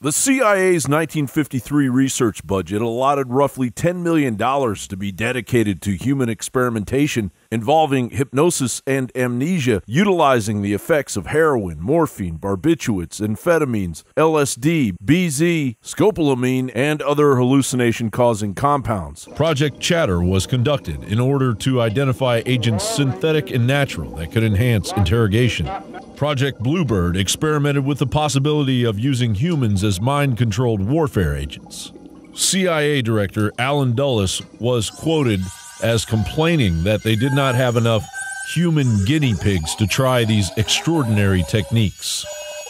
The CIA's 1953 research budget allotted roughly $10 million to be dedicated to human experimentation involving hypnosis and amnesia, utilizing the effects of heroin, morphine, barbiturates, amphetamines, LSD, BZ, scopolamine, and other hallucination-causing compounds. Project Chatter was conducted in order to identify agents synthetic and natural that could enhance interrogation. Project Bluebird experimented with the possibility of using humans as mind-controlled warfare agents. CIA Director Alan Dulles was quoted as complaining that they did not have enough human guinea pigs to try these extraordinary techniques.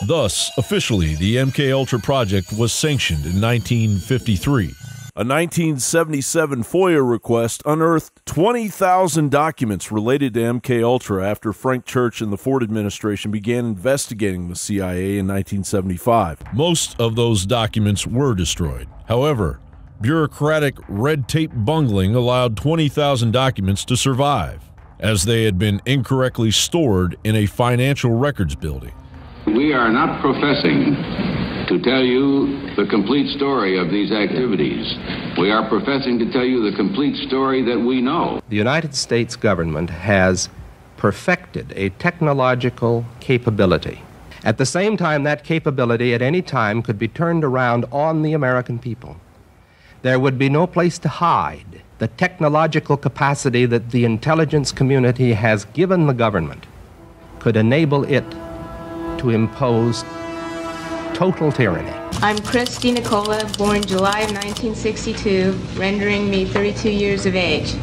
Thus, officially, the MKUltra project was sanctioned in 1953. A 1977 FOIA request unearthed 20,000 documents related to MKUltra after Frank Church and the Ford administration began investigating the CIA in 1975. Most of those documents were destroyed. However, bureaucratic red tape bungling allowed 20,000 documents to survive, as they had been incorrectly stored in a financial records building. We are not professing to tell you the complete story of these activities. We are professing to tell you the complete story that we know. The United States government has perfected a technological capability. At the same time, that capability at any time could be turned around on the American people. There would be no place to hide. The technological capacity that the intelligence community has given the government could enable it to impose total tyranny. I'm Christy Nicola, born July of 1962, rendering me 32 years of age.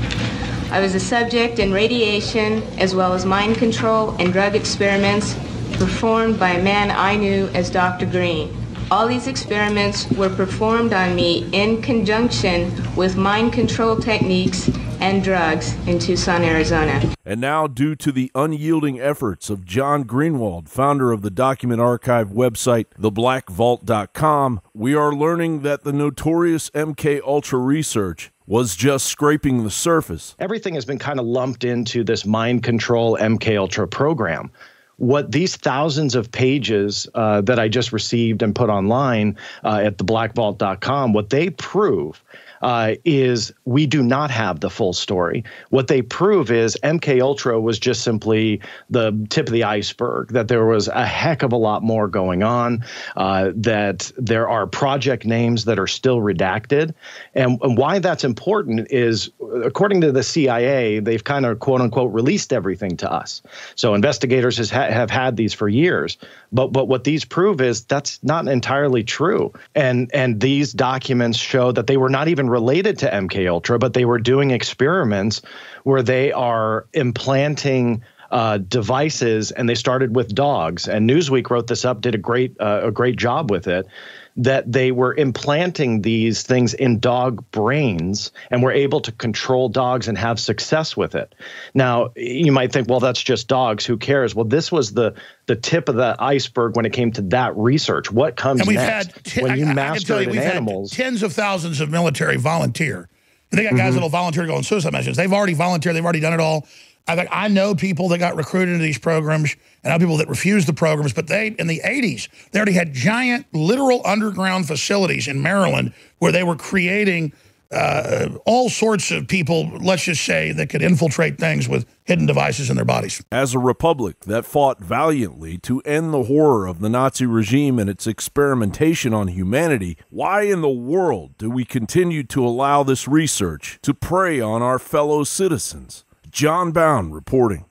I was a subject in radiation as well as mind control and drug experiments performed by a man I knew as Dr. Green. All these experiments were performed on me in conjunction with mind control techniques and drugs in Tucson, Arizona. And now, due to the unyielding efforts of John Greenwald, founder of the document archive website theblackvault.com, we are learning that the notorious MKUltra research was just scraping the surface. Everything has been kind of lumped into this mind control MKUltra program. What these thousands of pages that I just received and put online at theblackvault.com, what they prove is we do not have the full story. What they prove is MKUltra was just simply the tip of the iceberg, that there was a heck of a lot more going on, that there are project names that are still redacted. And why that's important is, according to the CIA, they've kind of, quote unquote, released everything to us. So investigators have had these for years. But what these prove is that's not entirely true. And these documents show that they were not even related to MKUltra, but they were doing experiments where they are implanting devices, and they started with dogs. And Newsweek wrote this up, did a great job with it, that they were implanting these things in dog brains and were able to control dogs and have success with it. Now, you might think, well, that's just dogs. Who cares? Well, this was the tip of the iceberg when it came to that research. What comes next when you master it in animals? Tens of thousands of military volunteer. They got guys that'll volunteer to go on suicide missions. They've already volunteered. They've already done it all. I know people that got recruited into these programs, and I know people that refused the programs, but in the 80s, they already had giant, literal underground facilities in Maryland where they were creating all sorts of people, let's just say, that could infiltrate things with hidden devices in their bodies. As a republic that fought valiantly to end the horror of the Nazi regime and its experimentation on humanity, why in the world do we continue to allow this research to prey on our fellow citizens? John Bowne reporting.